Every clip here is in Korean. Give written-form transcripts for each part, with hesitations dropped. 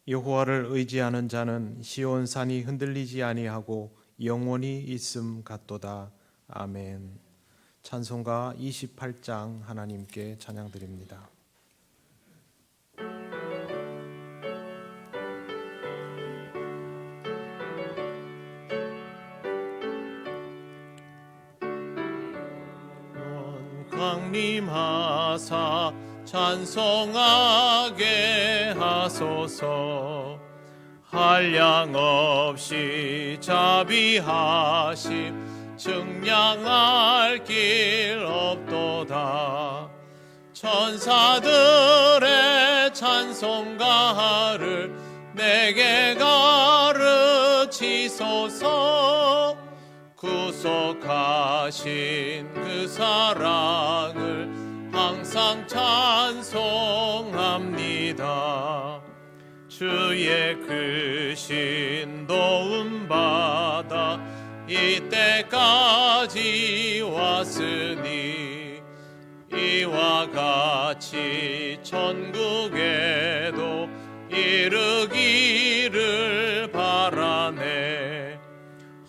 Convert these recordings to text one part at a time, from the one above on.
여호와를 의지하는 자는 시온 산이 흔들리지 아니하고 영원히 있음 같도다. 아멘. 찬송가 28장 하나님께 찬양드립니다. 강림하사 찬송하게 하소서. 한량없이 자비하심 증량할 길 없도다. 천사들의 찬송가를 내게 가르치소서. 구속하신 그 사랑을 항상 찬송합니다. 주의 크신 도움받아 이때까지 왔으니 이와 같이 천국에도 이르기를 바라네.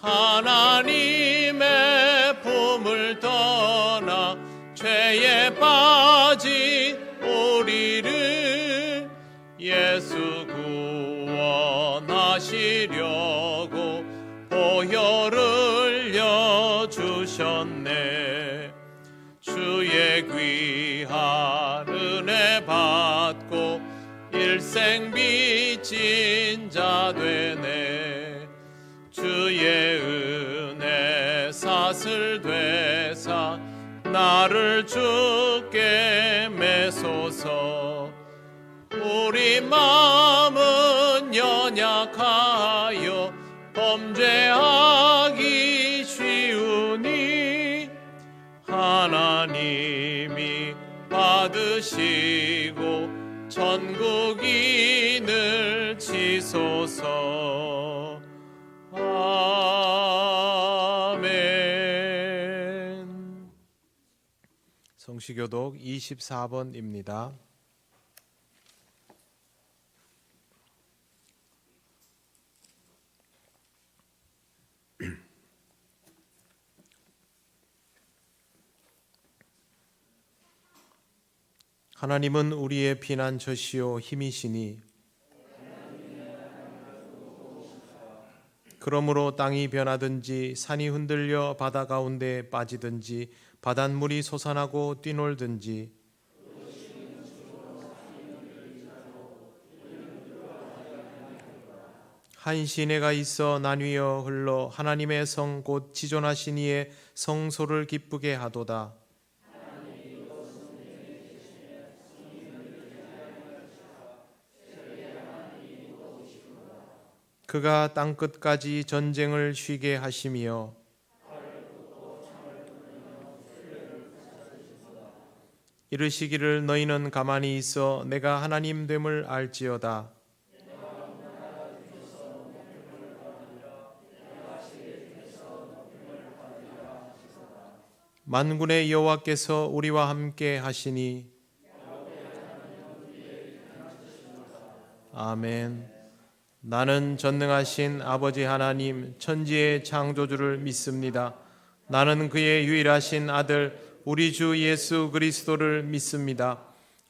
하나님의 품을 떠나 죄에 빠진 우리를 예수 구원하시려고 보혈을 흘려주셨네. 주의 귀한 은혜 받고 일생 빚진 자 되네. 주의 은혜 사슬 되사 나를 주께 매소서. 우리 마음은 연약하여 범죄하기 쉬우니 하나님이 받으시고 천국인을 치소서. 아멘. 성시교독 24번입니다. 하나님은 우리의 피난처시요 힘이시니 그러므로 땅이 변하든지 산이 흔들려 바다 가운데 빠지든지 바닷물이 솟아나고 뛰놀든지 한 시내가 있어 나뉘어 흘러 하나님의 성 곧 지존하신 이의 성소를 기쁘게 하도다. 그가 땅끝까지 전쟁을 쉬게 하시며 이르시기를 너희는 가만히 있어 내가 하나님 됨을 알지어다. 만군의 여호와께서 우리와 함께 하시니 아멘. 나는 전능하신 아버지 하나님 천지의 창조주를 믿습니다. 나는 그의 유일하신 아들 우리 주 예수 그리스도를 믿습니다.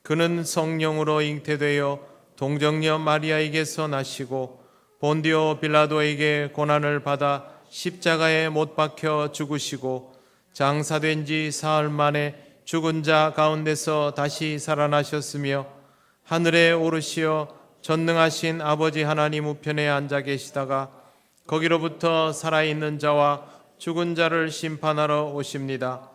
그는 성령으로 잉태되어 동정녀 마리아에게서 나시고 본디오 빌라도에게 고난을 받아 십자가에 못 박혀 죽으시고 장사된 지 사흘 만에 죽은 자 가운데서 다시 살아나셨으며 하늘에 오르시어 전능하신 아버지 하나님 우편에 앉아 계시다가 거기로부터 살아있는 자와 죽은 자를 심판하러 오십니다.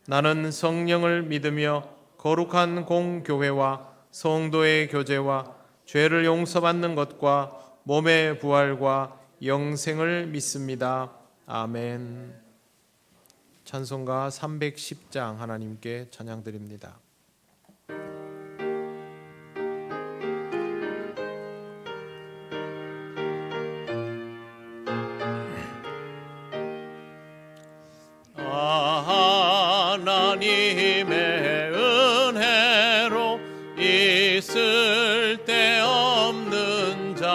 나는 성령을 믿으며 거룩한 공교회와 성도의 교제와 죄를 용서받는 것과 몸의 부활과 영생을 믿습니다. 아멘. 찬송가 310장 하나님께 찬양드립니다. 하나님의 은혜로 있을 데 없는 자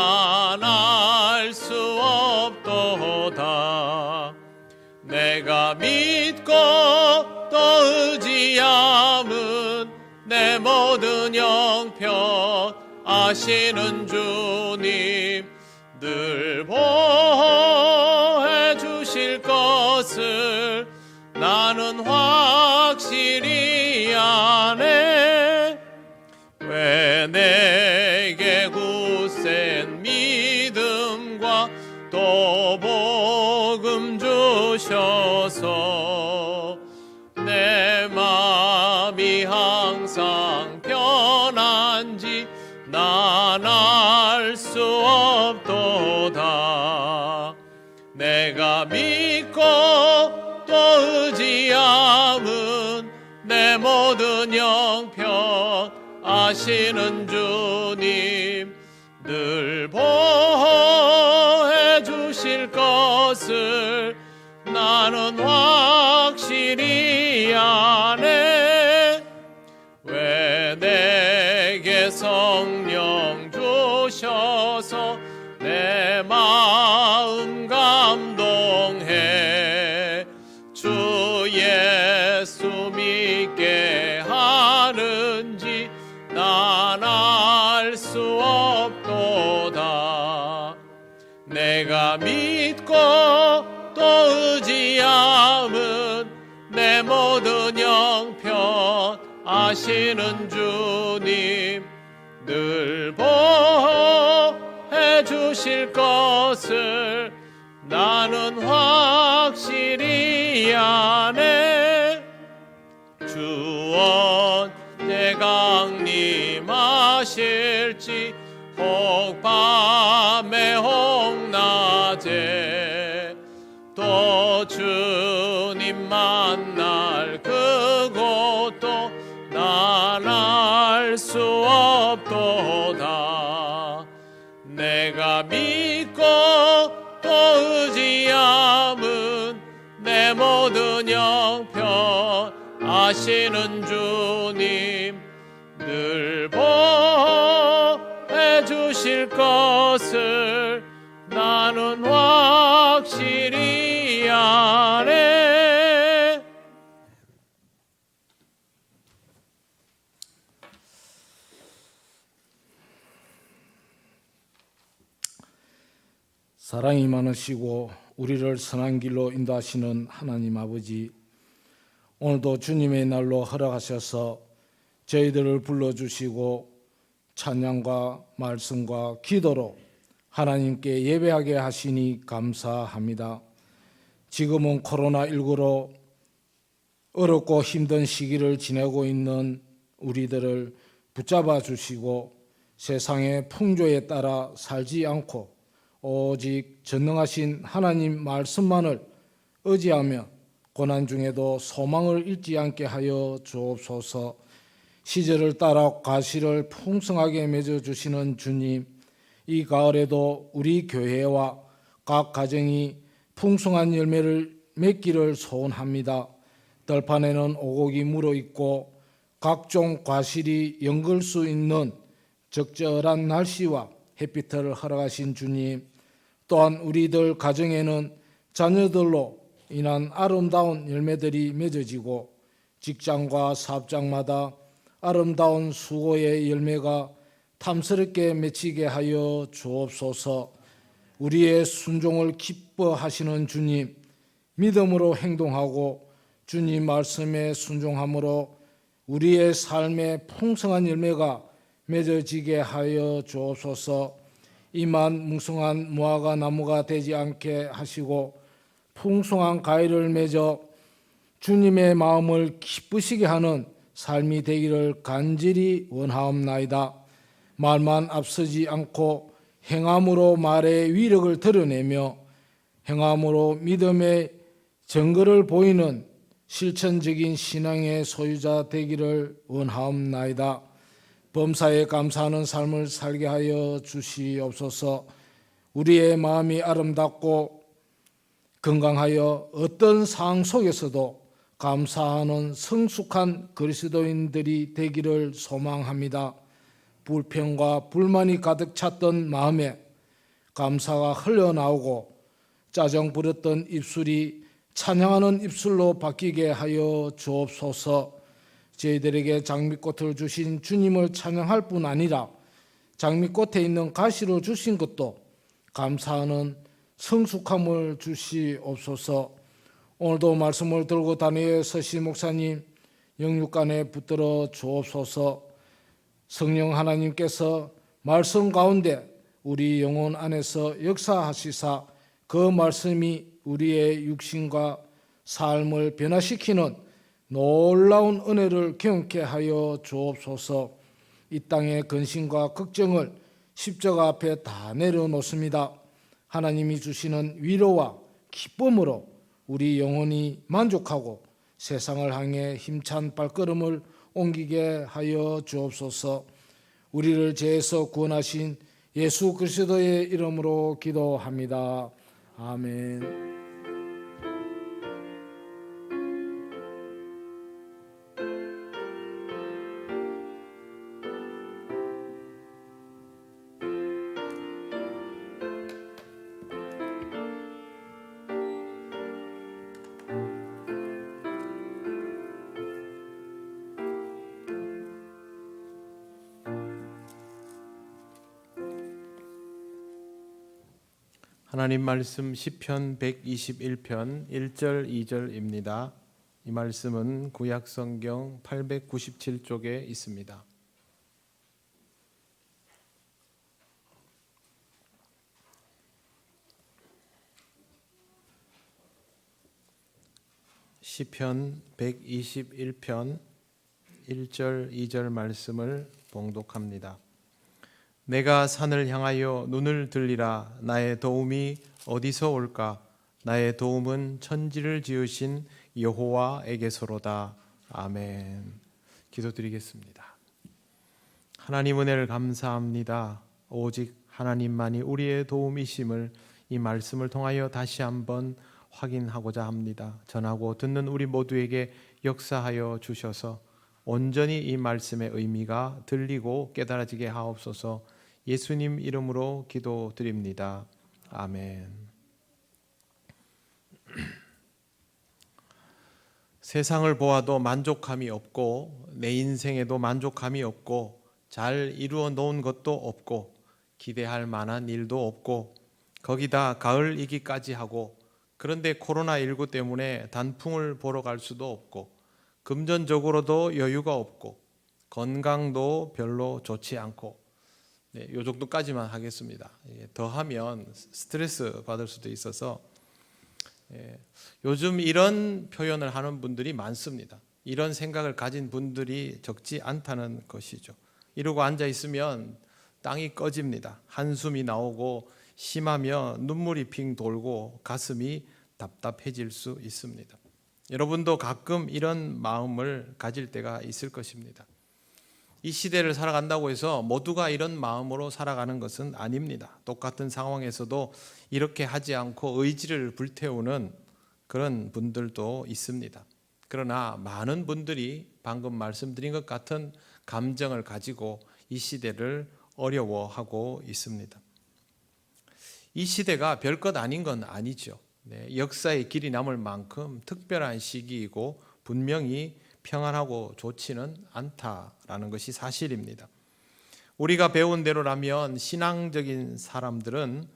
난 알 수 없도다. 내가 믿고 또 의지함은 내 모든 형편 아시는 주님 늘 보호해 주실 것을 나는 확실히 아네. 왜 내게 굳센 믿음과 또 복음 주셔서 내 마음이 항상 편한지 난 알 수 없도다. 내가 믿고 또 의지함은 내 모든 형편 아시는 주님 늘 보호해 주실 것을 나는 확실히 아네. 왜 내게 성령 주셔서 내 마음 감동해 주 예수 믿게 하는지 난 알 수 없도다. 내가 믿고 또 의지함은 내 모든 형편 아시는 주님 늘 보호해 주실 것을 나는 확실히 아네. 주 언제 강림하실지 혹 밤에 혹 낮에 또 주님 만날 그곳도 난 알 수 없도다. 내가 믿고 또 의지함은 내 모든 형편 아시는 주님 늘 보호해 주실 것을 나는 확실히 아네. 사랑이 많으시고 우리를 선한 길로 인도하시는 하나님 아버지, 오늘도 주님의 날로 허락하셔서 저희들을 불러주시고 찬양과 말씀과 기도로 하나님께 예배하게 하시니 감사합니다. 지금은 코로나19로 어렵고 힘든 시기를 지내고 있는 우리들을 붙잡아 주시고 세상의 풍조에 따라 살지 않고 오직 전능하신 하나님 말씀만을 의지하며 고난 중에도 소망을 잃지 않게 하여 주옵소서. 시절을 따라 과실을 풍성하게 맺어주시는 주님, 이 가을에도 우리 교회와 각 가정이 풍성한 열매를 맺기를 소원합니다. 들판에는 오곡이 물어있고 각종 과실이 연글 수 있는 적절한 날씨와 햇빛을 허락하신 주님, 또한 우리들 가정에는 자녀들로 인한 아름다운 열매들이 맺어지고 직장과 사업장마다 아름다운 수고의 열매가 탐스럽게 맺히게 하여 주옵소서. 우리의 순종을 기뻐하시는 주님, 믿음으로 행동하고 주님 말씀에 순종함으로 우리의 삶에 풍성한 열매가 맺어지게 하여 주옵소서. 이만 뭉성한 무화과 나무가 되지 않게 하시고 풍성한 가위를 맺어 주님의 마음을 기쁘시게 하는 삶이 되기를 간절히 원하옵나이다. 말만 앞서지 않고 행함으로 말의 위력을 드러내며 행함으로 믿음의 증거를 보이는 실천적인 신앙의 소유자 되기를 원하옵나이다. 범사에 감사하는 삶을 살게 하여 주시옵소서. 우리의 마음이 아름답고 건강하여 어떤 상황 속에서도 감사하는 성숙한 그리스도인들이 되기를 소망합니다. 불평과 불만이 가득 찼던 마음에 감사가 흘러나오고 짜증 부렸던 입술이 찬양하는 입술로 바뀌게 하여 주옵소서. 저희들에게 장미꽃을 주신 주님을 찬양할 뿐 아니라 장미꽃에 있는 가시로 주신 것도 감사하는 성숙함을 주시옵소서. 오늘도 말씀을 들고 다니엘 서시 목사님 영육간에 붙들어 주옵소서. 성령 하나님께서 말씀 가운데 우리 영혼 안에서 역사하시사 그 말씀이 우리의 육신과 삶을 변화시키는 놀라운 은혜를 경험케 하여 주옵소서. 이 땅의 근심과 걱정을 십자가 앞에 다 내려놓습니다. 하나님이 주시는 위로와 기쁨으로 우리 영혼이 만족하고 세상을 향해 힘찬 발걸음을 옮기게 하여 주옵소서. 우리를 죄에서 구원하신 예수 그리스도의 이름으로 기도합니다. 아멘. 하나님 말씀 시편 121편 1절 2절입니다. 이 말씀은 구약 성경 897쪽에 있습니다. 시편 121편 1절 2절 말씀을 봉독합니다. 내가 산을 향하여 눈을 들리라. 나의 도움이 어디서 올까? 나의 도움은 천지를 지으신 여호와에게서로다. 아멘. 기도드리겠습니다. 하나님 은혜를 감사합니다. 오직 하나님만이 우리의 도움이심을 이 말씀을 통하여 다시 한번 확인하고자 합니다. 전하고 듣는 우리 모두에게 역사하여 주셔서 온전히 이 말씀의 의미가 들리고 깨달아지게 하옵소서. 예수님 이름으로 기도드립니다. 아멘. 세상을 보아도 만족함이 없고 내 인생에도 만족함이 없고 잘 이루어 놓은 것도 없고 기대할 만한 일도 없고 거기다 가을이기까지 하고 그런데 코로나19 때문에 단풍을 보러 갈 수도 없고 금전적으로도 여유가 없고 건강도 별로 좋지 않고 요 정도까지만 하겠습니다. 더하면 스트레스 받을 수도 있어서 요즘 이런 표현을 하는 분들이 많습니다. 이런 생각을 가진 분들이 적지 않다는 것이죠. 이러고 앉아 있으면 땅이 꺼집니다. 한숨이 나오고 심하면 눈물이 핑 돌고 가슴이 답답해질 수 있습니다. 여러분도 가끔 이런 마음을 가질 때가 있을 것입니다. 이 시대를 살아간다고 해서 모두가 이런 마음으로 살아가는 것은 아닙니다. 똑같은 상황에서도 이렇게 하지 않고 의지를 불태우는 그런 분들도 있습니다. 그러나 많은 분들이 방금 말씀드린 것 같은 감정을 가지고 이 시대를 어려워하고 있습니다. 이 시대가 별것 아닌 건 아니죠. 역사의 길이 남을 만큼 특별한 시기이고 분명히 평안하고 좋지는 않다라는 것이 사실입니다. 우리가 배운 대로라면 신앙적인 사람들은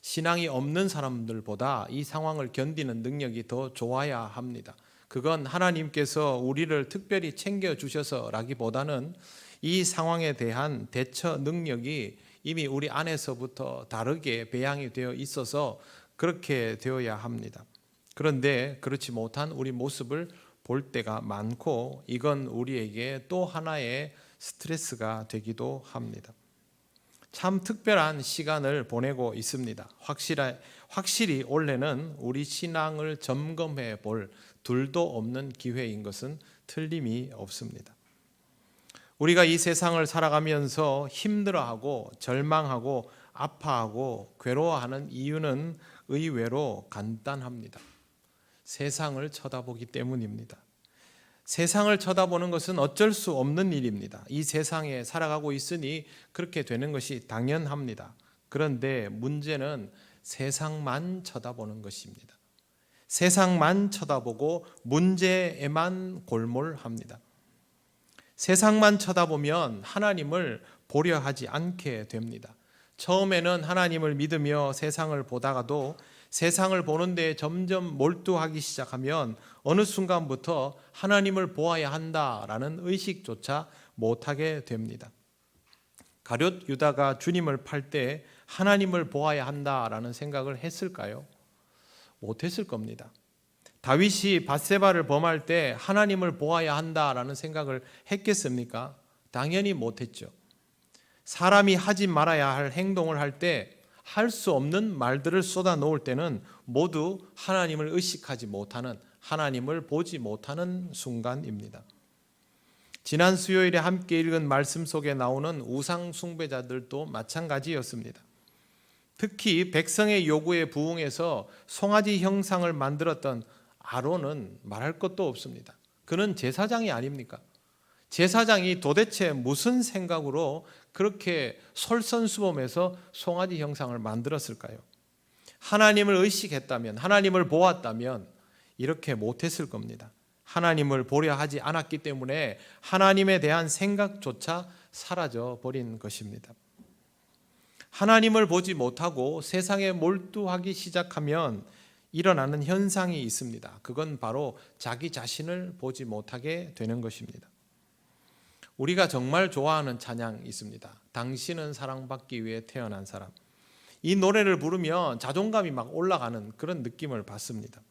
신앙이 없는 사람들보다 이 상황을 견디는 능력이 더 좋아야 합니다. 그건 하나님께서 우리를 특별히 챙겨주셔서라기보다는 이 상황에 대한 대처 능력이 이미 우리 안에서부터 다르게 배양이 되어 있어서 그렇게 되어야 합니다. 그런데 그렇지 못한 우리 모습을 볼 때가 많고 이건 우리에게 또 하나의 스트레스가 되기도 합니다. 참 특별한 시간을 보내고 있습니다. 확실히 올해는 우리 신앙을 점검해 볼 둘도 없는 기회인 것은 틀림이 없습니다. 우리가 이 세상을 살아가면서 힘들어하고 절망하고 아파하고 괴로워하는 이유는 의외로 간단합니다. 세상을 쳐다보기 때문입니다. 세상을 쳐다보는 것은 어쩔 수 없는 일입니다. 이 세상에 살아가고 있으니 그렇게 되는 것이 당연합니다. 그런데 문제는 세상만 쳐다보는 것입니다. 세상만 쳐다보고 문제에만 골몰합니다. 세상만 쳐다보면 하나님을 보려 하지 않게 됩니다. 처음에는 하나님을 믿으며 세상을 보다가도 세상을 보는데 점점 몰두하기 시작하면 어느 순간부터 하나님을 보아야 한다라는 의식조차 못하게 됩니다. 가룟 유다가 주님을 팔 때 하나님을 보아야 한다라는 생각을 했을까요? 못했을 겁니다. 다윗이 밧세바를 범할 때 하나님을 보아야 한다라는 생각을 했겠습니까? 당연히 못했죠. 사람이 하지 말아야 할 행동을 할 때 할 수 없는 말들을 쏟아놓을 때는 모두 하나님을 의식하지 못하는, 하나님을 보지 못하는 순간입니다. 지난 수요일에 함께 읽은 말씀 속에 나오는 우상 숭배자들도 마찬가지였습니다. 특히 백성의 요구에 부응해서 송아지 형상을 만들었던 아론은 말할 것도 없습니다. 그는 제사장이 아닙니까? 제사장이 도대체 무슨 생각으로 그렇게 솔선수범해서 송아지 형상을 만들었을까요? 하나님을 의식했다면, 하나님을 보았다면 이렇게 못했을 겁니다. 하나님을 보려 하지 않았기 때문에 하나님에 대한 생각조차 사라져 버린 것입니다. 하나님을 보지 못하고 세상에 몰두하기 시작하면 일어나는 현상이 있습니다. 그건 바로 자기 자신을 보지 못하게 되는 것입니다. 우리가 정말 좋아하는 찬양이 있습니다. 당신은 사랑받기 위해 태어난 사람. 이 노래를 부르면 자존감이 막 올라가는 그런 느낌을 받습니다.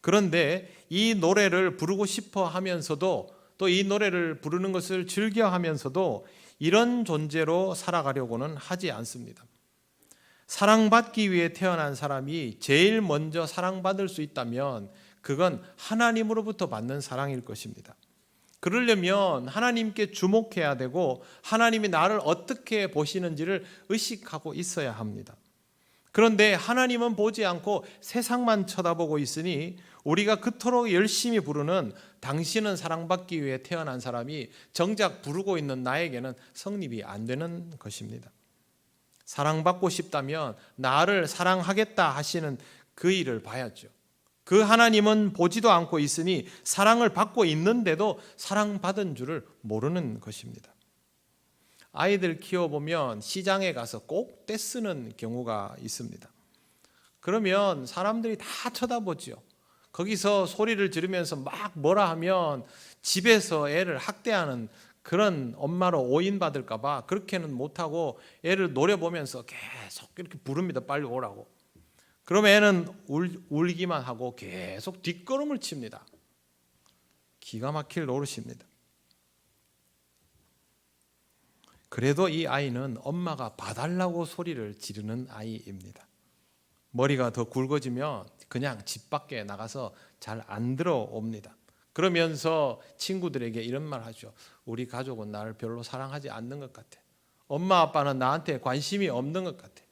그런데 이 노래를 부르고 싶어 하면서도 또 이 노래를 부르는 것을 즐겨 하면서도 이런 존재로 살아가려고는 하지 않습니다. 사랑받기 위해 태어난 사람이 제일 먼저 사랑받을 수 있다면 그건 하나님으로부터 받는 사랑일 것입니다. 그러려면 하나님께 주목해야 되고 하나님이 나를 어떻게 보시는지를 의식하고 있어야 합니다. 그런데 하나님은 보지 않고 세상만 쳐다보고 있으니 우리가 그토록 열심히 부르는 당신은 사랑받기 위해 태어난 사람이 정작 부르고 있는 나에게는 성립이 안 되는 것입니다. 사랑받고 싶다면 나를 사랑하겠다 하시는 그 일을 봐야죠. 그 하나님은 보지도 않고 있으니 사랑을 받고 있는데도 사랑받은 줄을 모르는 것입니다. 아이들 키워보면 시장에 가서 꼭 떼쓰는 경우가 있습니다. 그러면 사람들이 다 쳐다보죠. 거기서 소리를 지르면서 막 뭐라 하면 집에서 애를 학대하는 그런 엄마로 오인받을까 봐 그렇게는 못하고 애를 노려보면서 계속 이렇게 부릅니다. 빨리 오라고. 그럼 애는 울기만 하고 계속 뒷걸음을 칩니다. 기가 막힐 노릇입니다. 그래도 이 아이는 엄마가 봐달라고 소리를 지르는 아이입니다. 머리가 더 굵어지면 그냥 집 밖에 나가서 잘 안 들어옵니다. 그러면서 친구들에게 이런 말 하죠. 우리 가족은 나를 별로 사랑하지 않는 것 같아. 엄마 아빠는 나한테 관심이 없는 것 같아.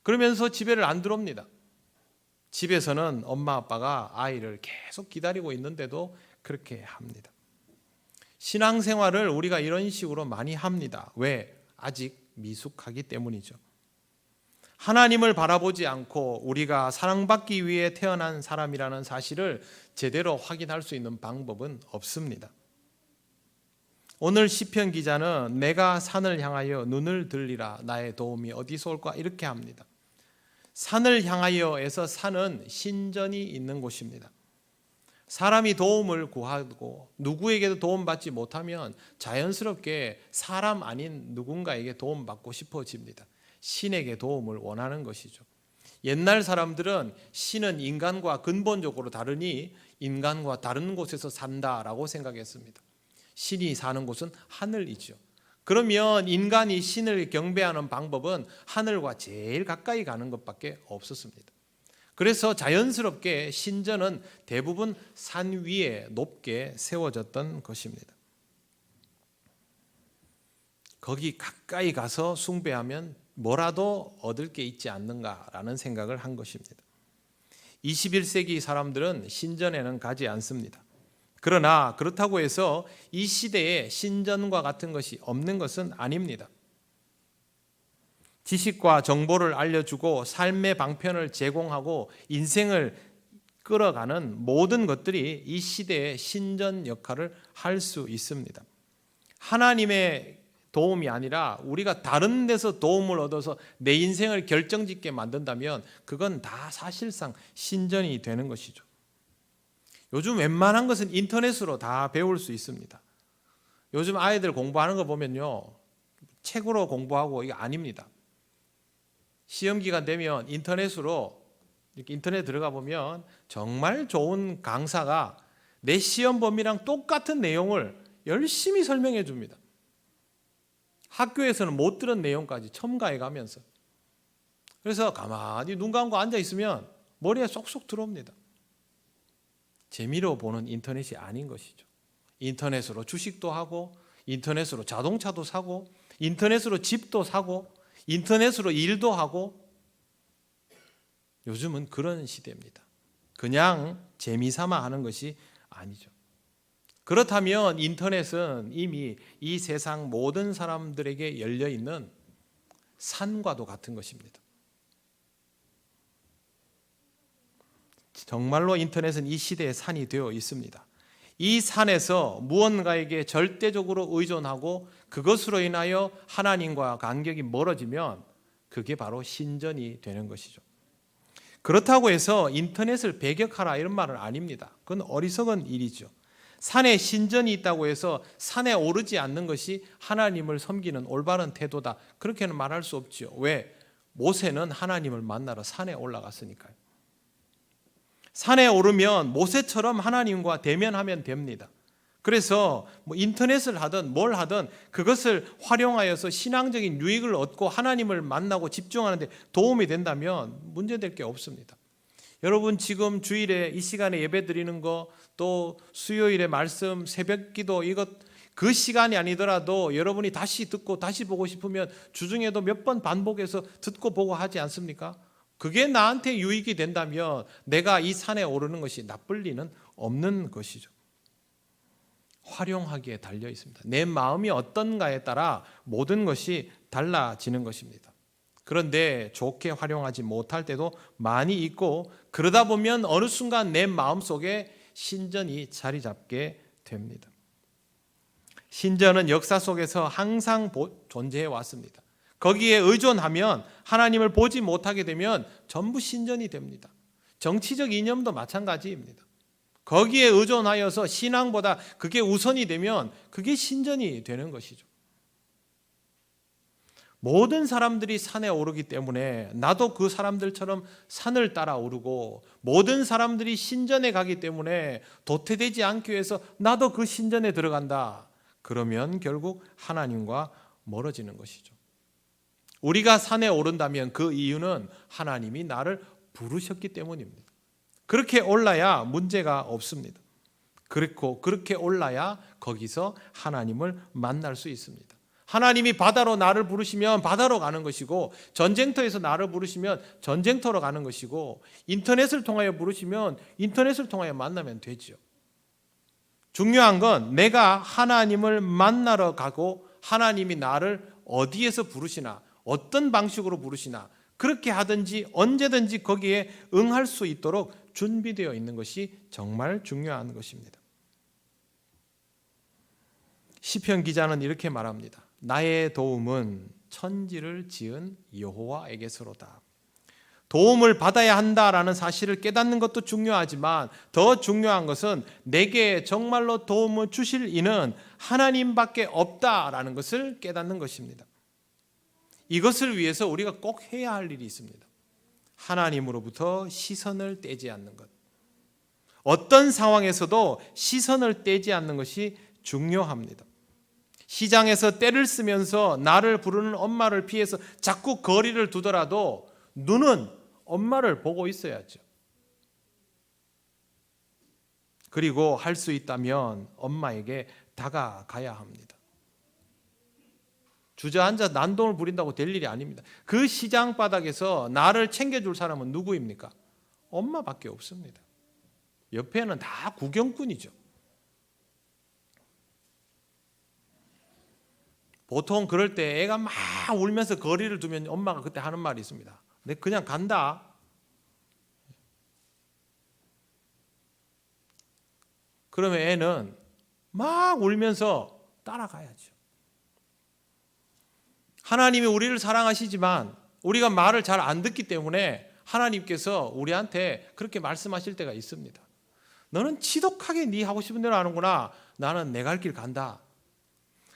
그러면서 집에를 안 들어옵니다. 집에서는 엄마 아빠가 아이를 계속 기다리고 있는데도 그렇게 합니다. 신앙생활을 우리가 이런 식으로 많이 합니다. 왜? 아직 미숙하기 때문이죠. 하나님을 바라보지 않고 우리가 사랑받기 위해 태어난 사람이라는 사실을 제대로 확인할 수 있는 방법은 없습니다. 오늘 시편 기자는 내가 산을 향하여 눈을 들리라 나의 도움이 어디서 올까 이렇게 합니다. 산을 향하여에서 산은 신전이 있는 곳입니다. 사람이 도움을 구하고 누구에게도 도움받지 못하면 자연스럽게 사람 아닌 누군가에게 도움받고 싶어집니다. 신에게 도움을 원하는 것이죠. 옛날 사람들은 신은 인간과 근본적으로 다르니 인간과 다른 곳에서 산다라고 생각했습니다. 신이 사는 곳은 하늘이죠. 그러면 인간이 신을 경배하는 방법은 하늘과 제일 가까이 가는 것밖에 없었습니다. 그래서 자연스럽게 신전은 대부분 산 위에 높게 세워졌던 것입니다. 거기 가까이 가서 숭배하면 뭐라도 얻을 게 있지 않는가라는 생각을 한 것입니다. 21세기 사람들은 신전에는 가지 않습니다. 그러나 그렇다고 해서 이 시대에 신전과 같은 것이 없는 것은 아닙니다. 지식과 정보를 알려주고 삶의 방편을 제공하고 인생을 끌어가는 모든 것들이 이 시대의 신전 역할을 할 수 있습니다. 하나님의 도움이 아니라 우리가 다른 데서 도움을 얻어서 내 인생을 결정짓게 만든다면 그건 다 사실상 신전이 되는 것이죠. 요즘 웬만한 것은 인터넷으로 다 배울 수 있습니다. 요즘 아이들 공부하는 거 보면요, 책으로 공부하고 이게 아닙니다. 시험 기간 되면 인터넷으로 이렇게 인터넷 들어가 보면 정말 좋은 강사가 내 시험 범위랑 똑같은 내용을 열심히 설명해 줍니다. 학교에서는 못 들은 내용까지 첨가해 가면서. 그래서 가만히 눈 감고 앉아 있으면 머리에 쏙쏙 들어옵니다. 재미로 보는 인터넷이 아닌 것이죠. 인터넷으로 주식도 하고, 인터넷으로 자동차도 사고, 인터넷으로 집도 사고, 인터넷으로 일도 하고. 요즘은 그런 시대입니다. 그냥 재미삼아 하는 것이 아니죠. 그렇다면 인터넷은 이미 이 세상 모든 사람들에게 열려있는 산과도 같은 것입니다. 정말로 인터넷은 이 시대의 산이 되어 있습니다. 이 산에서 무언가에게 절대적으로 의존하고 그것으로 인하여 하나님과 간격이 멀어지면 그게 바로 신전이 되는 것이죠. 그렇다고 해서 인터넷을 배격하라 이런 말은 아닙니다. 그건 어리석은 일이죠. 산에 신전이 있다고 해서 산에 오르지 않는 것이 하나님을 섬기는 올바른 태도다, 그렇게는 말할 수 없죠. 왜? 모세는 하나님을 만나러 산에 올라갔으니까요. 산에 오르면 모세처럼 하나님과 대면하면 됩니다. 그래서 인터넷을 하든 뭘 하든 그것을 활용하여서 신앙적인 유익을 얻고 하나님을 만나고 집중하는 데 도움이 된다면 문제될 게 없습니다. 여러분 지금 주일에 이 시간에 예배 드리는 거, 또 수요일에 말씀, 새벽기도, 이것 그 시간이 아니더라도 여러분이 다시 듣고 다시 보고 싶으면 주중에도 몇 번 반복해서 듣고 보고 하지 않습니까? 그게 나한테 유익이 된다면 내가 이 산에 오르는 것이 나쁠 리는 없는 것이죠. 활용하기에 달려 있습니다. 내 마음이 어떤가에 따라 모든 것이 달라지는 것입니다. 그런데 좋게 활용하지 못할 때도 많이 있고, 그러다 보면 어느 순간 내 마음속에 신전이 자리 잡게 됩니다. 신전은 역사 속에서 항상 존재해 왔습니다. 거기에 의존하면 하나님을 보지 못하게 되면 전부 신전이 됩니다. 정치적 이념도 마찬가지입니다. 거기에 의존하여서 신앙보다 그게 우선이 되면 그게 신전이 되는 것이죠. 모든 사람들이 산에 오르기 때문에 나도 그 사람들처럼 산을 따라 오르고, 모든 사람들이 신전에 가기 때문에 도태되지 않기 위해서 나도 그 신전에 들어간다. 그러면 결국 하나님과 멀어지는 것이죠. 우리가 산에 오른다면 그 이유는 하나님이 나를 부르셨기 때문입니다. 그렇게 올라야 문제가 없습니다. 그렇고 그렇게 올라야 거기서 하나님을 만날 수 있습니다. 하나님이 바다로 나를 부르시면 바다로 가는 것이고, 전쟁터에서 나를 부르시면 전쟁터로 가는 것이고, 인터넷을 통하여 부르시면 인터넷을 통하여 만나면 되죠. 중요한 건 내가 하나님을 만나러 가고 하나님이 나를 어디에서 부르시나, 어떤 방식으로 부르시나, 그렇게 하든지 언제든지 거기에 응할 수 있도록 준비되어 있는 것이 정말 중요한 것입니다. 시편 기자는 이렇게 말합니다. 나의 도움은 천지를 지은 여호와에게서로다. 도움을 받아야 한다라는 사실을 깨닫는 것도 중요하지만 더 중요한 것은 내게 정말로 도움을 주실 이는 하나님밖에 없다라는 것을 깨닫는 것입니다. 이것을 위해서 우리가 꼭 해야 할 일이 있습니다. 하나님으로부터 시선을 떼지 않는 것. 어떤 상황에서도 시선을 떼지 않는 것이 중요합니다. 시장에서 떼를 쓰면서 나를 부르는 엄마를 피해서 자꾸 거리를 두더라도 눈은 엄마를 보고 있어야죠. 그리고 할 수 있다면 엄마에게 다가가야 합니다. 주저앉아 난동을 부린다고 될 일이 아닙니다. 그 시장 바닥에서 나를 챙겨줄 사람은 누구입니까? 엄마밖에 없습니다. 옆에는 다 구경꾼이죠. 보통 그럴 때 애가 막 울면서 거리를 두면 엄마가 그때 하는 말이 있습니다. 내 그냥 간다. 그러면 애는 막 울면서 따라가야죠. 하나님이 우리를 사랑하시지만 우리가 말을 잘 안 듣기 때문에 하나님께서 우리한테 그렇게 말씀하실 때가 있습니다. 너는 지독하게 네 하고 싶은 대로 하는구나. 나는 내 갈 길 간다.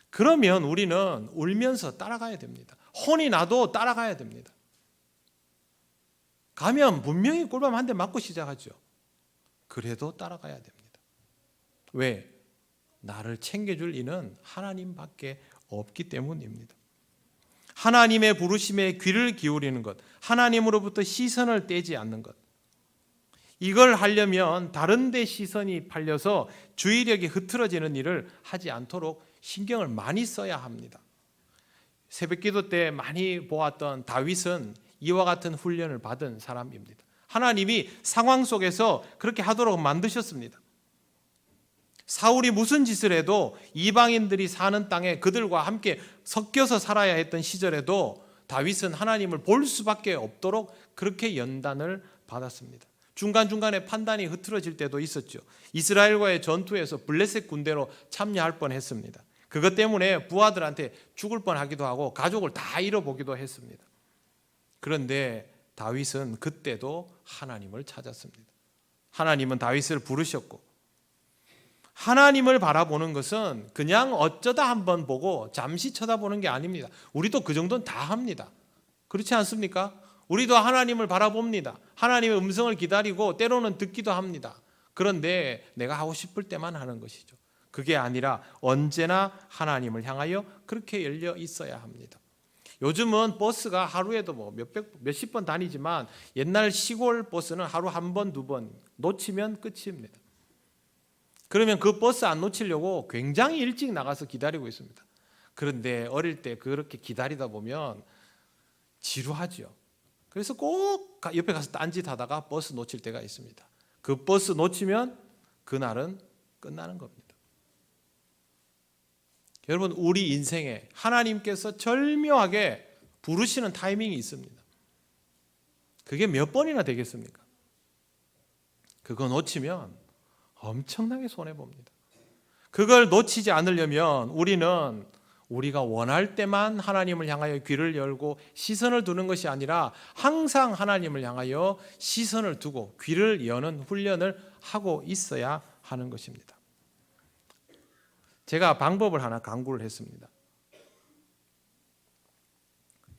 그러면 우리는 울면서 따라가야 됩니다. 혼이 나도 따라가야 됩니다. 가면 분명히 꿀밤 한 대 맞고 시작하죠. 그래도 따라가야 됩니다. 왜? 나를 챙겨줄 이는 하나님밖에 없기 때문입니다. 하나님의 부르심에 귀를 기울이는 것, 하나님으로부터 시선을 떼지 않는 것, 이걸 하려면 다른 데 시선이 팔려서 주의력이 흐트러지는 일을 하지 않도록 신경을 많이 써야 합니다. 새벽기도 때 많이 보았던 다윗은 이와 같은 훈련을 받은 사람입니다. 하나님이 상황 속에서 그렇게 하도록 만드셨습니다. 사울이 무슨 짓을 해도 이방인들이 사는 땅에 그들과 함께 섞여서 살아야 했던 시절에도 다윗은 하나님을 볼 수밖에 없도록 그렇게 연단을 받았습니다. 중간중간에 판단이 흐트러질 때도 있었죠. 이스라엘과의 전투에서 블레셋 군대로 참여할 뻔했습니다. 그것 때문에 부하들한테 죽을 뻔하기도 하고 가족을 다 잃어보기도 했습니다. 그런데 다윗은 그때도 하나님을 찾았습니다. 하나님은 다윗을 부르셨고, 하나님을 바라보는 것은 그냥 어쩌다 한번 보고 잠시 쳐다보는 게 아닙니다. 우리도 그 정도는 다 합니다. 그렇지 않습니까? 우리도 하나님을 바라봅니다. 하나님의 음성을 기다리고 때로는 듣기도 합니다. 그런데 내가 하고 싶을 때만 하는 것이죠. 그게 아니라 언제나 하나님을 향하여 그렇게 열려 있어야 합니다. 요즘은 버스가 하루에도 몇십 번 다니지만 옛날 시골 버스는 하루 한 번, 두 번 놓치면 끝입니다. 그러면 그 버스 안 놓치려고 굉장히 일찍 나가서 기다리고 있습니다. 그런데 어릴 때 그렇게 기다리다 보면 지루하죠. 그래서 꼭 옆에 가서 딴짓하다가 버스 놓칠 때가 있습니다. 그 버스 놓치면 그날은 끝나는 겁니다. 여러분, 우리 인생에 하나님께서 절묘하게 부르시는 타이밍이 있습니다. 그게 몇 번이나 되겠습니까? 그거 놓치면 엄청나게 손해봅니다. 그걸 놓치지 않으려면 우리는 우리가 원할 때만 하나님을 향하여 귀를 열고 시선을 두는 것이 아니라 항상 하나님을 향하여 시선을 두고 귀를 여는 훈련을 하고 있어야 하는 것입니다. 제가 방법을 하나 강구를 했습니다.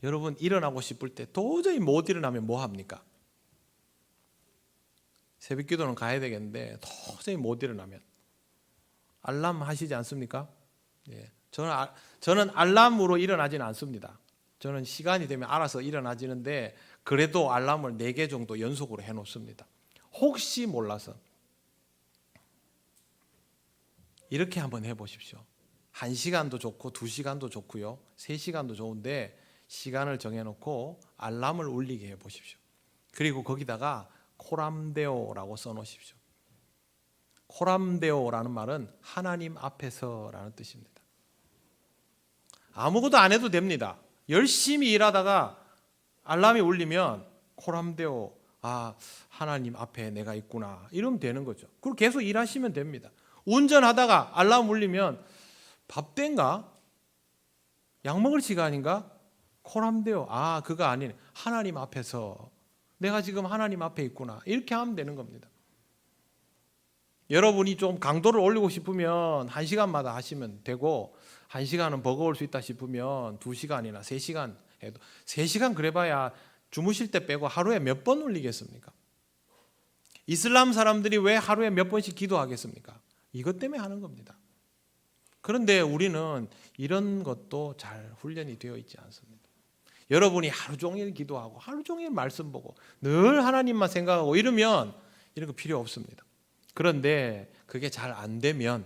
여러분, 일어나고 싶을 때 도저히 못 일어나면 뭐 합니까? 새벽 기도는 가야 되겠는데 도저히 못 일어나면 알람 하시지 않습니까? 예. 저는 알람으로 일어나지는 않습니다. 저는 시간이 되면 알아서 일어나지는데 그래도 알람을 4개 정도 연속으로 해놓습니다. 혹시 몰라서. 이렇게 한번 해보십시오. 1시간도 좋고 2시간도 좋고요. 3시간도 좋은데 시간을 정해놓고 알람을 울리게 해보십시오. 그리고 거기다가 코람데오라고 써놓으십시오. 코람데오라는 말은 하나님 앞에서라는 뜻입니다. 아무것도 안 해도 됩니다. 열심히 일하다가 알람이 울리면 코람데오, 하나님 앞에 내가 있구나, 이러면 되는 거죠. 그리고 계속 일하시면 됩니다. 운전하다가 알람 울리면 밥 땐가? 약 먹을 시간인가? 코람데오, 그거 아니네. 하나님 앞에서 내가 지금 하나님 앞에 있구나, 이렇게 하면 되는 겁니다. 여러분이 좀 강도를 올리고 싶으면 1시간마다 하시면 되고, 1시간은 버거울 수 있다 싶으면 2시간이나 3시간 해도, 3시간 그래봐야 주무실 때 빼고 하루에 몇 번 올리겠습니까? 이슬람 사람들이 왜 하루에 몇 번씩 기도하겠습니까? 이것 때문에 하는 겁니다. 그런데 우리는 이런 것도 잘 훈련이 되어 있지 않습니다. 여러분이 하루 종일 기도하고 하루 종일 말씀 보고 늘 하나님만 생각하고 이러면 이런 거 필요 없습니다. 그런데 그게 잘 안 되면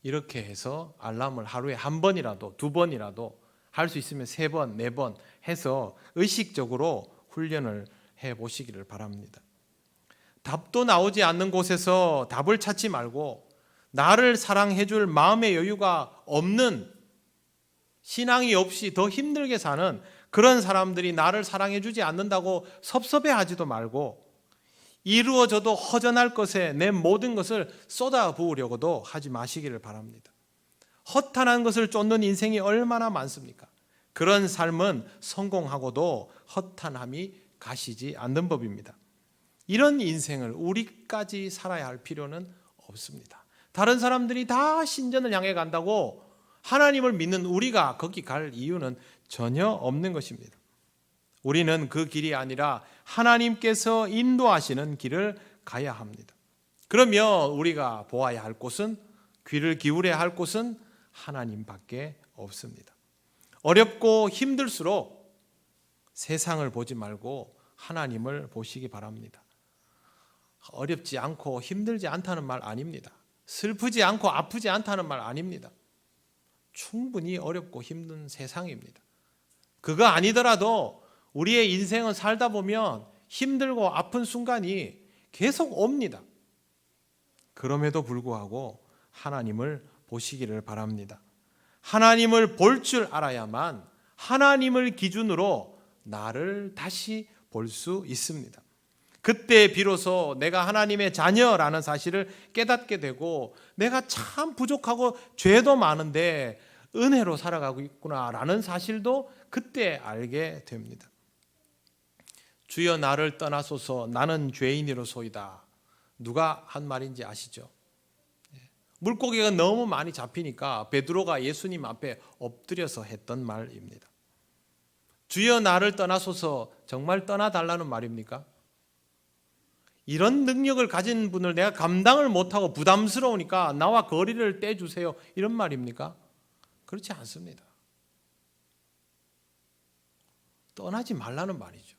이렇게 해서 알람을 하루에 1번이라도 2번이라도 할 수 있으면 3번, 4번 해서 의식적으로 훈련을 해보시기를 바랍니다. 답도 나오지 않는 곳에서 답을 찾지 말고 나를 사랑해 줄 마음의 여유가 없는 신앙이 없이 더 힘들게 사는 그런 사람들이 나를 사랑해 주지 않는다고 섭섭해하지도 말고, 이루어져도 허전할 것에 내 모든 것을 쏟아 부으려고도 하지 마시기를 바랍니다. 허탄한 것을 쫓는 인생이 얼마나 많습니까? 그런 삶은 성공하고도 허탄함이 가시지 않는 법입니다. 이런 인생을 우리까지 살아야 할 필요는 없습니다. 다른 사람들이 다 신전을 향해 간다고 하나님을 믿는 우리가 거기 갈 이유는 전혀 없는 것입니다. 우리는 그 길이 아니라 하나님께서 인도하시는 길을 가야 합니다. 그러면 우리가 보아야 할 곳은, 귀를 기울여야 할 곳은 하나님밖에 없습니다. 어렵고 힘들수록 세상을 보지 말고 하나님을 보시기 바랍니다. 어렵지 않고 힘들지 않다는 말 아닙니다. 슬프지 않고 아프지 않다는 말 아닙니다. 충분히 어렵고 힘든 세상입니다. 그거 아니더라도 우리의 인생은 살다 보면 힘들고 아픈 순간이 계속 옵니다. 그럼에도 불구하고 하나님을 보시기를 바랍니다. 하나님을 볼 줄 알아야만 하나님을 기준으로 나를 다시 볼 수 있습니다. 그때 비로소 내가 하나님의 자녀라는 사실을 깨닫게 되고, 내가 참 부족하고 죄도 많은데 은혜로 살아가고 있구나라는 사실도 그때 알게 됩니다. 주여 나를 떠나소서, 나는 죄인이로소이다. 누가 한 말인지 아시죠? 물고기가 너무 많이 잡히니까 베드로가 예수님 앞에 엎드려서 했던 말입니다. 주여 나를 떠나소서, 정말 떠나달라는 말입니까? 이런 능력을 가진 분을 내가 감당을 못하고 부담스러우니까 나와 거리를 떼주세요, 이런 말입니까? 그렇지 않습니다. 떠나지 말라는 말이죠.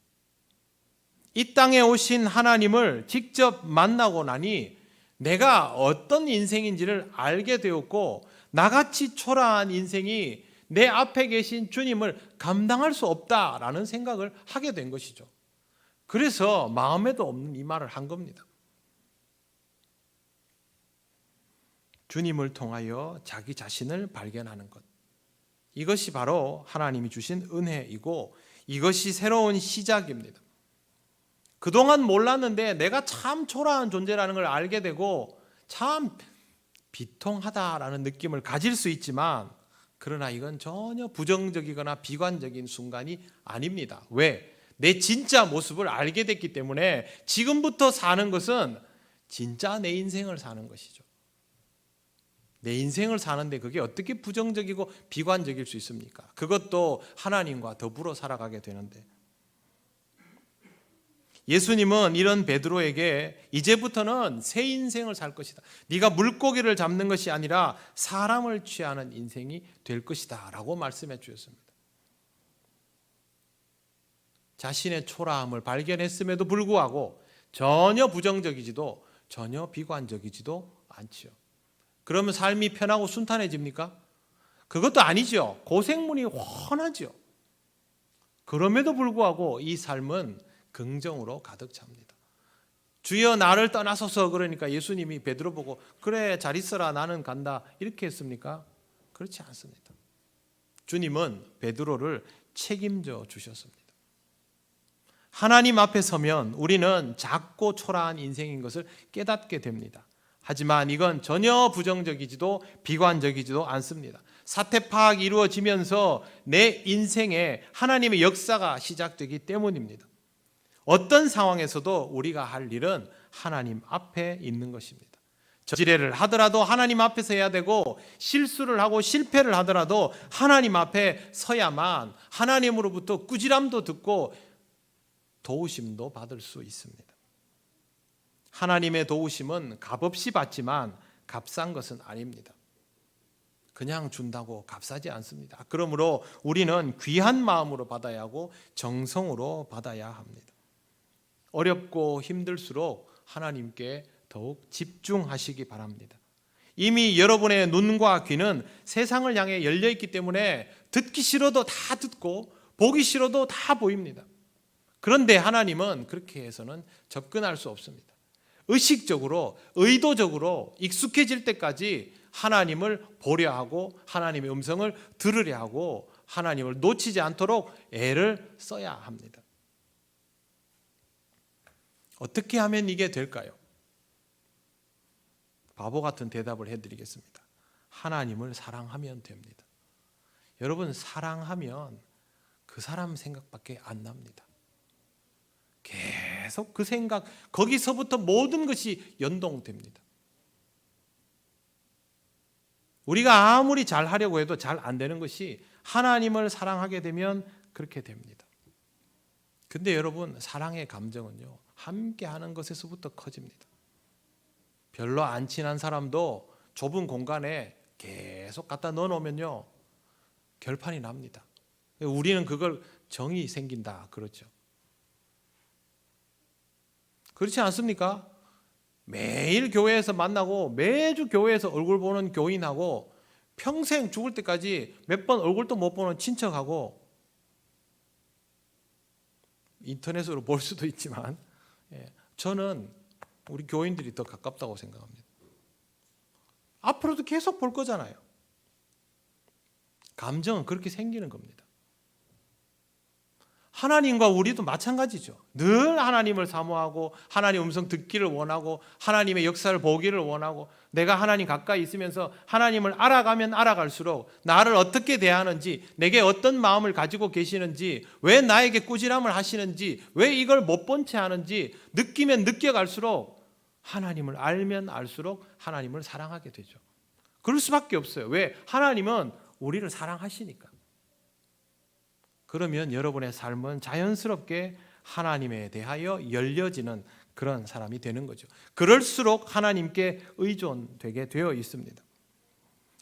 이 땅에 오신 하나님을 직접 만나고 나니 내가 어떤 인생인지를 알게 되었고, 나같이 초라한 인생이 내 앞에 계신 주님을 감당할 수 없다라는 생각을 하게 된 것이죠. 그래서 마음에도 없는 이 말을 한 겁니다. 주님을 통하여 자기 자신을 발견하는 것, 이것이 바로 하나님이 주신 은혜이고 이것이 새로운 시작입니다. 그동안 몰랐는데 내가 참 초라한 존재라는 걸 알게 되고 참 비통하다라는 느낌을 가질 수 있지만, 그러나 이건 전혀 부정적이거나 비관적인 순간이 아닙니다. 왜? 내 진짜 모습을 알게 됐기 때문에 지금부터 사는 것은 진짜 내 인생을 사는 것이죠. 내 인생을 사는데 그게 어떻게 부정적이고 비관적일 수 있습니까? 그것도 하나님과 더불어 살아가게 되는데, 예수님은 이런 베드로에게 이제부터는 새 인생을 살 것이다, 네가 물고기를 잡는 것이 아니라 사람을 취하는 인생이 될 것이다 라고 말씀해 주셨습니다. 자신의 초라함을 발견했음에도 불구하고 전혀 부정적이지도 전혀 비관적이지도 않지요. 그러면 삶이 편하고 순탄해집니까? 그것도 아니죠. 고생문이 훤하죠. 그럼에도 불구하고 이 삶은 긍정으로 가득 찹니다. 주여 나를 떠나소서, 그러니까 예수님이 베드로 보고 그래 잘 있어라 나는 간다 이렇게 했습니까? 그렇지 않습니다. 주님은 베드로를 책임져 주셨습니다. 하나님 앞에 서면 우리는 작고 초라한 인생인 것을 깨닫게 됩니다. 하지만 이건 전혀 부정적이지도 비관적이지도 않습니다. 사태 파악이 이루어지면서 내 인생에 하나님의 역사가 시작되기 때문입니다. 어떤 상황에서도 우리가 할 일은 하나님 앞에 있는 것입니다. 저지레를 하더라도 하나님 앞에서 해야 되고, 실수를 하고 실패를 하더라도 하나님 앞에 서야만 하나님으로부터 꾸지람도 듣고 도우심도 받을 수 있습니다. 하나님의 도우심은 값없이 받지만 값싼 것은 아닙니다. 그냥 준다고 값싸지 않습니다. 그러므로 우리는 귀한 마음으로 받아야 하고 정성으로 받아야 합니다. 어렵고 힘들수록 하나님께 더욱 집중하시기 바랍니다. 이미 여러분의 눈과 귀는 세상을 향해 열려 있기 때문에 듣기 싫어도 다 듣고 보기 싫어도 다 보입니다. 그런데 하나님은 그렇게 해서는 접근할 수 없습니다. 의식적으로, 의도적으로 익숙해질 때까지 하나님을 보려 하고 하나님의 음성을 들으려 하고 하나님을 놓치지 않도록 애를 써야 합니다. 어떻게 하면 이게 될까요? 바보 같은 대답을 해드리겠습니다. 하나님을 사랑하면 됩니다. 여러분, 사랑하면 그 사람 생각밖에 안 납니다. 계속 그 생각, 거기서부터 모든 것이 연동됩니다. 우리가 아무리 잘하려고 해도 잘 안 되는 것이 하나님을 사랑하게 되면 그렇게 됩니다. 근데 여러분, 사랑의 감정은요, 함께 하는 것에서부터 커집니다. 별로 안 친한 사람도 좁은 공간에 계속 갖다 넣어놓으면요, 결판이 납니다. 우리는 그걸 정이 생긴다 그렇죠. 그렇지 않습니까? 매일 교회에서 만나고 매주 교회에서 얼굴 보는 교인하고 평생 죽을 때까지 몇 번 얼굴도 못 보는 친척하고 인터넷으로 볼 수도 있지만 저는 우리 교인들이 더 가깝다고 생각합니다. 앞으로도 계속 볼 거잖아요. 감정은 그렇게 생기는 겁니다. 하나님과 우리도 마찬가지죠. 늘 하나님을 사모하고 하나님 음성 듣기를 원하고 하나님의 역사를 보기를 원하고 내가 하나님 가까이 있으면서 하나님을 알아가면 알아갈수록 나를 어떻게 대하는지, 내게 어떤 마음을 가지고 계시는지, 왜 나에게 꾸지람을 하시는지, 왜 이걸 못 본 채 하는지 느끼면 느껴갈수록 하나님을 알면 알수록 하나님을 사랑하게 되죠. 그럴 수밖에 없어요. 왜? 하나님은 우리를 사랑하시니까. 그러면 여러분의 삶은 자연스럽게 하나님에 대하여 열려지는 그런 사람이 되는 거죠. 그럴수록 하나님께 의존되게 되어 있습니다.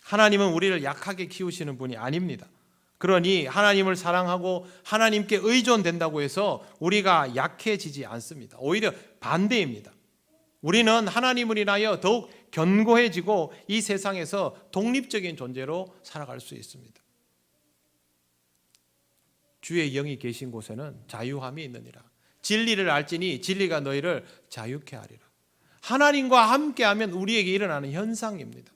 하나님은 우리를 약하게 키우시는 분이 아닙니다. 그러니 하나님을 사랑하고 하나님께 의존된다고 해서 우리가 약해지지 않습니다. 오히려 반대입니다. 우리는 하나님을 인하여 더욱 견고해지고 이 세상에서 독립적인 존재로 살아갈 수 있습니다. 주의 영이 계신 곳에는 자유함이 있느니라. 진리를 알지니 진리가 너희를 자유케 하리라. 하나님과 함께하면 우리에게 일어나는 현상입니다.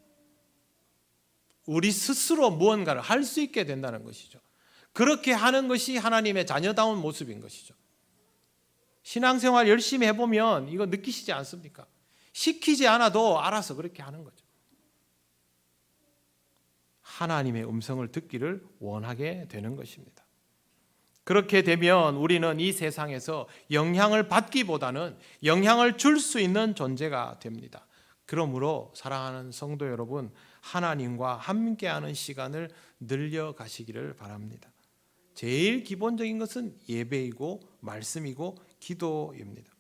우리 스스로 무언가를 할 수 있게 된다는 것이죠. 그렇게 하는 것이 하나님의 자녀다운 모습인 것이죠. 신앙생활 열심히 해보면 이거 느끼시지 않습니까? 시키지 않아도 알아서 그렇게 하는 거죠. 하나님의 음성을 듣기를 원하게 되는 것입니다. 그렇게 되면 우리는 이 세상에서 영향을 받기보다는 영향을 줄 수 있는 존재가 됩니다. 그러므로 사랑하는 성도 여러분, 하나님과 함께하는 시간을 늘려가시기를 바랍니다. 제일 기본적인 것은 예배이고 말씀이고 기도입니다.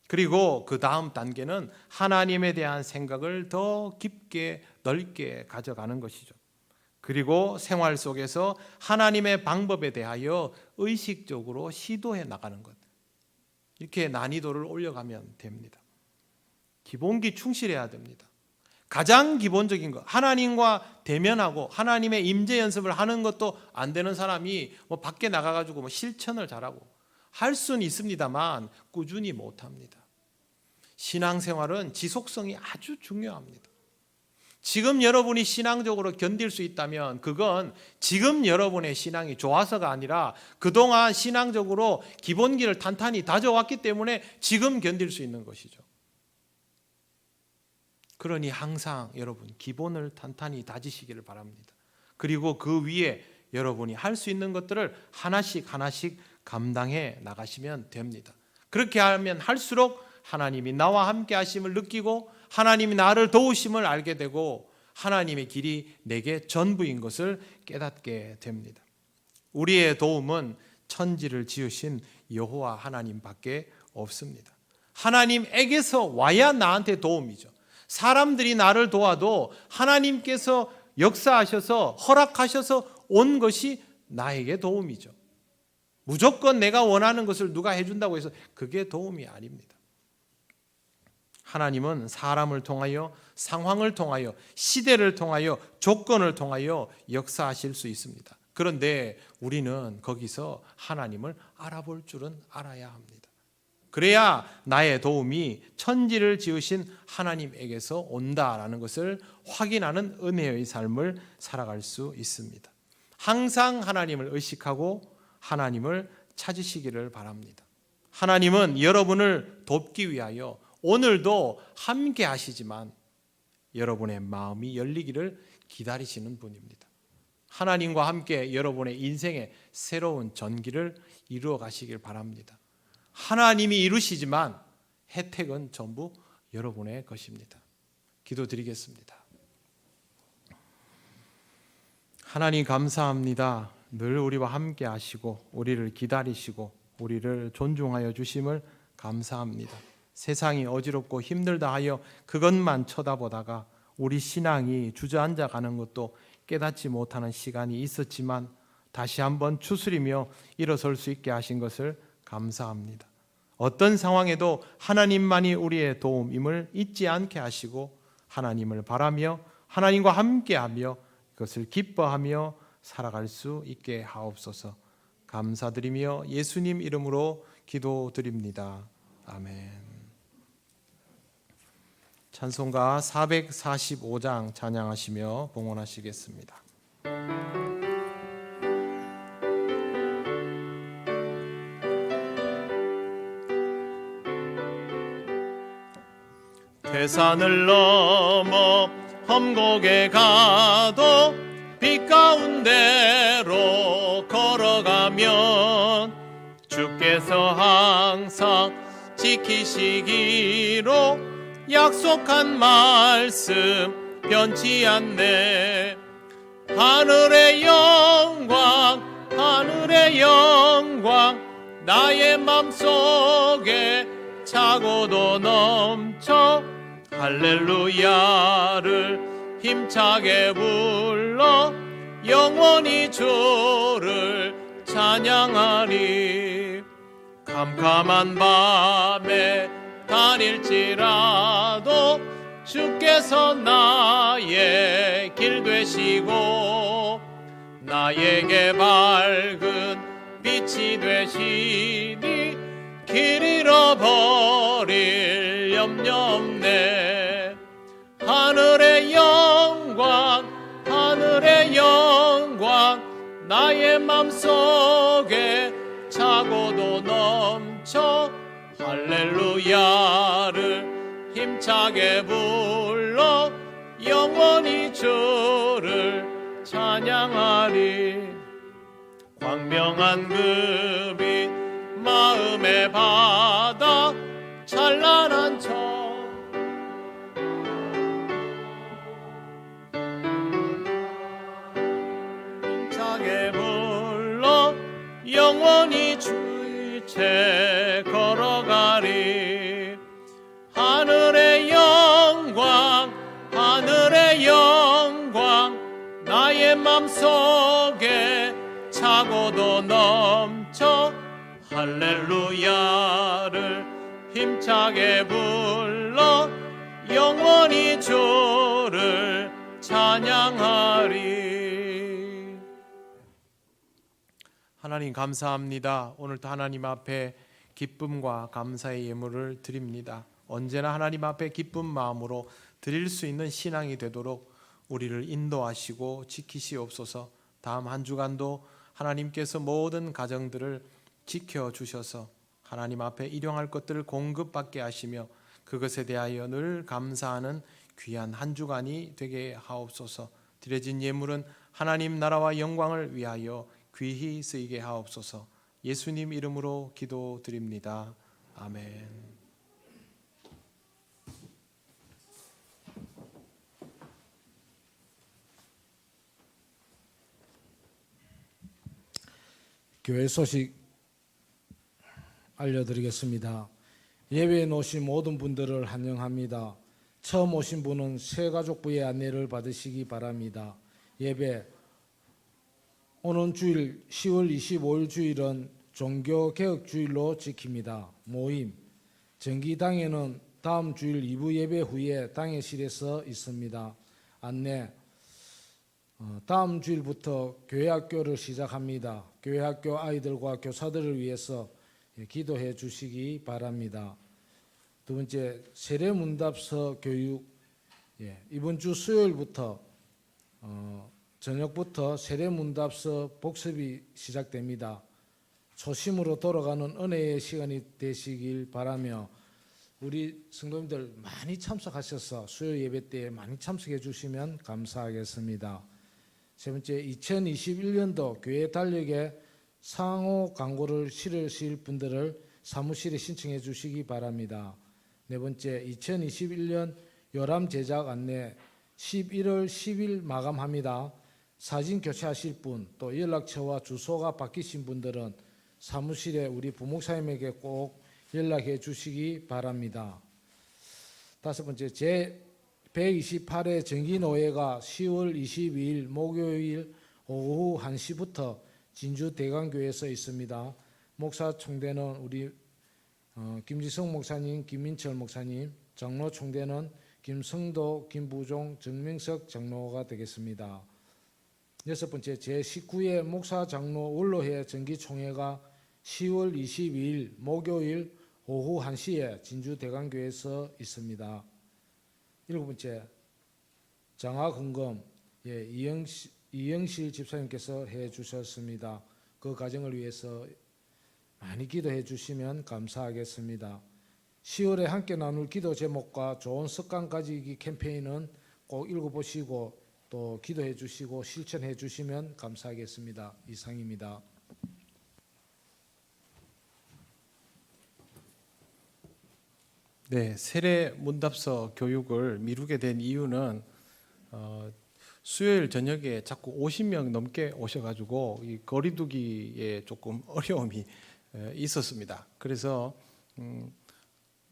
그리고 그 다음 단계는 하나님에 대한 생각을 더 깊게 넓게 가져가는 것이죠. 그리고 생활 속에서 하나님의 방법에 대하여 의식적으로 시도해 나가는 것. 이렇게 난이도를 올려가면 됩니다. 기본기 충실해야 됩니다. 가장 기본적인 것, 하나님과 대면하고 하나님의 임재 연습을 하는 것도 안 되는 사람이 밖에 나가가지고 실천을 잘하고 할 수는 있습니다만 꾸준히 못합니다. 신앙생활은 지속성이 아주 중요합니다. 지금 여러분이 신앙적으로 견딜 수 있다면 그건 지금 여러분의 신앙이 좋아서가 아니라 그동안 신앙적으로 기본기를 탄탄히 다져왔기 때문에 지금 견딜 수 있는 것이죠. 그러니 항상 여러분 기본을 탄탄히 다지시기를 바랍니다. 그리고 그 위에 여러분이 할 수 있는 것들을 하나씩 하나씩 감당해 나가시면 됩니다. 그렇게 하면 할수록 하나님이 나와 함께 하심을 느끼고 하나님이 나를 도우심을 알게 되고 하나님의 길이 내게 전부인 것을 깨닫게 됩니다. 우리의 도움은 천지를 지으신 여호와 하나님밖에 없습니다. 하나님에게서 와야 나한테 도움이죠. 사람들이 나를 도와도 하나님께서 역사하셔서 허락하셔서 온 것이 나에게 도움이죠. 무조건 내가 원하는 것을 누가 해준다고 해서 그게 도움이 아닙니다. 하나님은 사람을 통하여, 상황을 통하여, 시대를 통하여, 조건을 통하여 역사하실 수 있습니다. 그런데 우리는 거기서 하나님을 알아볼 줄은 알아야 합니다. 그래야 나의 도움이 천지를 지으신 하나님에게서 온다라는 것을 확인하는 은혜의 삶을 살아갈 수 있습니다. 항상 하나님을 의식하고 하나님을 찾으시기를 바랍니다. 하나님은 여러분을 돕기 위하여 오늘도 함께 하시지만 여러분의 마음이 열리기를 기다리시는 분입니다. 하나님과 함께 여러분의 인생의 새로운 전기를 이루어 가시길 바랍니다. 하나님이 이루시지만 혜택은 전부 여러분의 것입니다. 기도드리겠습니다. 하나님 감사합니다. 늘 우리와 함께 하시고 우리를 기다리시고 우리를 존중하여 주심을 감사합니다. 세상이 어지럽고 힘들다 하여 그것만 쳐다보다가 우리 신앙이 주저앉아 가는 것도 깨닫지 못하는 시간이 있었지만 다시 한번 추스리며 일어설 수 있게 하신 것을 감사합니다. 어떤 상황에도 하나님만이 우리의 도움임을 잊지 않게 하시고 하나님을 바라며 하나님과 함께하며 그것을 기뻐하며 살아갈 수 있게 하옵소서. 감사드리며 예수님 이름으로 기도드립니다. 아멘. 찬송가 445장 찬양하시며 봉헌하시겠습니다. 태산을 넘어 험곡에 가도 빛 가운데로 걸어가면 주께서 항상 지키시기로 약속한 말씀 변치 않네. 하늘의 영광 나의 맘속에 차고도 넘쳐 할렐루야를 힘차게 불러 영원히 주를 찬양하리. 캄캄한 밤에 다닐지라도 주께서 나의 길 되시고 나에게 밝은 빛이 되시니 길 잃어버릴 염려 없네. 하늘의 영광 나의 맘속에 차고도 넘쳐 할렐루야를 힘차게 불러 영원히 주를 찬양하리. 광명한 그 빛 마음의 바다 찬란한 힘차게 불러 영원히 주의 채 걸어가리. 하늘의 영광 나의 맘속에 차고도 넘쳐 할렐루야를 힘차게 불러 영원히 주를 찬양하리. 하나님 감사합니다. 오늘도 하나님 앞에 기쁨과 감사의 예물을 드립니다. 언제나 하나님 앞에 기쁜 마음으로 드릴 수 있는 신앙이 되도록 우리를 인도하시고 지키시옵소서. 다음 한 주간도 하나님께서 모든 가정들을 지켜주셔서 하나님 앞에 일용할 것들을 공급받게 하시며 그것에 대하여 늘 감사하는 귀한 한 주간이 되게 하옵소서. 드려진 예물은 하나님 나라와 영광을 위하여 귀히 쓰이게 하옵소서. 예수님 이름으로 기도드립니다. 아멘. 교회 소식 알려드리겠습니다. 예배에 오신 모든 분들을 환영합니다. 처음 오신 분은 새가족부의 안내를 받으시기 바랍니다. 예배 오는 주일 10월 25일 주일은 종교개혁주일로 지킵니다. 모임 정기당회는 다음 주일 2부 예배 후에 당회실에서 있습니다. 안내 다음 주일부터 교회학교를 시작합니다. 교회학교 아이들과 교사들을 위해서 기도해 주시기 바랍니다. 두 번째, 세례문답서 교육. 이번 주 수요일부터 저녁부터 세례문답서 복습이 시작됩니다. 초심으로 돌아가는 은혜의 시간이 되시길 바라며 우리 성도님들 많이 참석하셔서 수요 예배 때 많이 참석해 주시면 감사하겠습니다. 세 번째, 2021년도 교회 달력에 상호 광고를 실으실 분들을 사무실에 신청해 주시기 바랍니다. 네 번째, 2021년 요람 제작 안내 11월 10일 마감합니다. 사진 교체하실 분, 또 연락처와 주소가 바뀌신 분들은 사무실에 우리 부목사님에게 꼭 연락해 주시기 바랍니다. 다섯 번째, 제128회 정기노회가 10월 22일 목요일 오후 1시부터 진주 대강교회에서 있습니다. 목사 총대는 우리 김지성 목사님, 김민철 목사님, 장로 총대는 김성도, 김부종, 정명석 장로가 되겠습니다. 여섯 번째, 제19회 목사 장로 원로회 정기총회가 10월 22일 목요일 오후 1시에 진주 대강교회에서 있습니다. 일곱 번째, 장화금검 이영실 집사님께서 해주셨습니다. 그 가정을 위해서 많이 기도해 주시면 감사하겠습니다. 10월에 함께 나눌 기도 제목과 좋은 습관 가지기 캠페인은 꼭 읽어보시고 또 기도해 주시고 실천해 주시면 감사하겠습니다. 이상입니다. 네, 세례 문답서 교육을 미루게 된 이유는 수요일 저녁에 자꾸 50명 넘게 오셔가지고 이 거리두기에 조금 어려움이 있었습니다. 그래서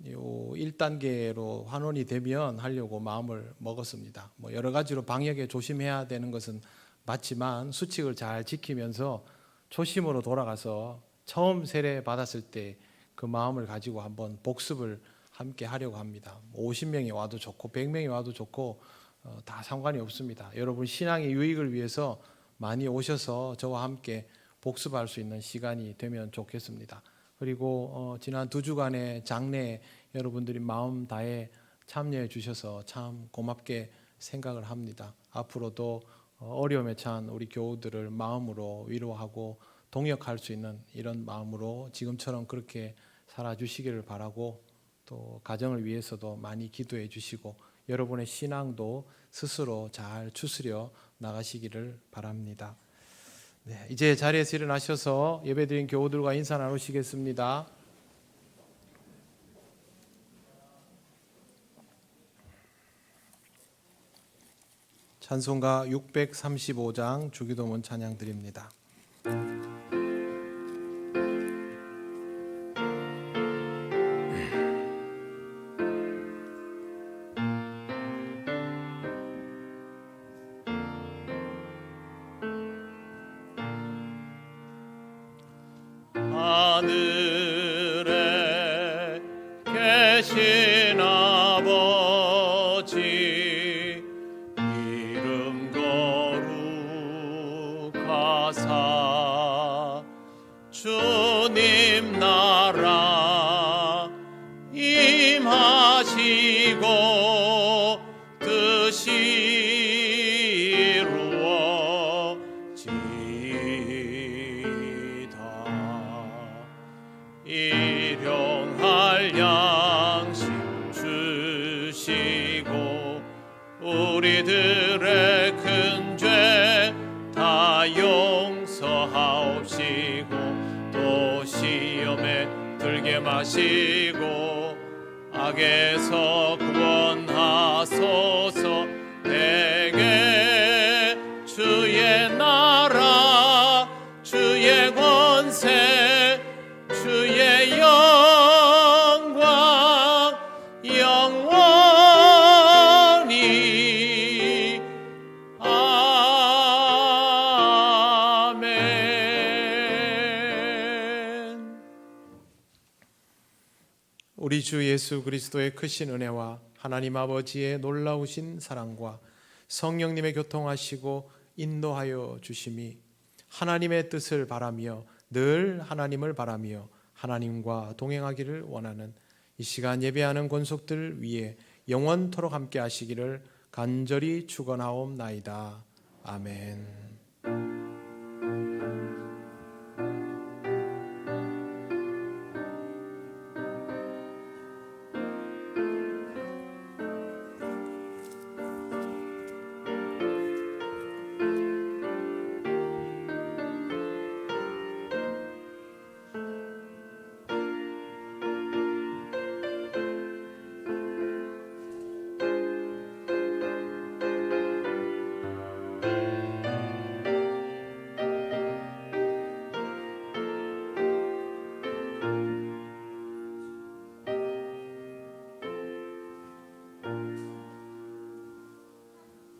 1단계로 환원이 되면 하려고 마음을 먹었습니다. 뭐 여러 가지로 방역에 조심해야 되는 것은 맞지만 수칙을 잘 지키면서 초심으로 돌아가서 처음 세례 받았을 때 그 마음을 가지고 한번 복습을 함께 하려고 합니다. 50명이 와도 좋고 100명이 와도 좋고 다 상관이 없습니다. 여러분 신앙의 유익을 위해서 많이 오셔서 저와 함께 복습할 수 있는 시간이 되면 좋겠습니다. 그리고 지난 2주간의 장례에 여러분들이 마음 다해 참여해 주셔서 참 고맙게 생각을 합니다. 앞으로도 어려움에 처한 우리 교우들을 마음으로 위로하고 동역할 수 있는 이런 마음으로 지금처럼 그렇게 살아주시기를 바라고 또 가정을 위해서도 많이 기도해 주시고 여러분의 신앙도 스스로 잘 추스려 나가시기를 바랍니다. 네, 이제 자리에서 일어나셔서 예배드린 교우들과 인사 나누시겠습니다. 찬송가 635장 주기도문 찬양 드립니다. 하늘에 계신 아버지 이름 거룩하사 주님 나라 임하시고 뜻이 이루어지이다. 일용할 양식 주시고 우리들의 큰 죄 다 용서하옵시고 또 시험에 들게 마시고 악에서 구원하소서. 대개 주의 나라 주의 권세 주의 영광 영원히 아멘. 우리 주 예수 그리스도의 크신 은혜와 하나님 아버지의 놀라우신 사랑과 성령님의 교통하시고 인도하여 주심이 하나님의 뜻을 바라며 늘 하나님을 바라며 하나님과 동행하기를 원하는 이 시간 예배하는 권속들 위에 영원토록 함께 하시기를 간절히 축원하옵나이다. 아멘.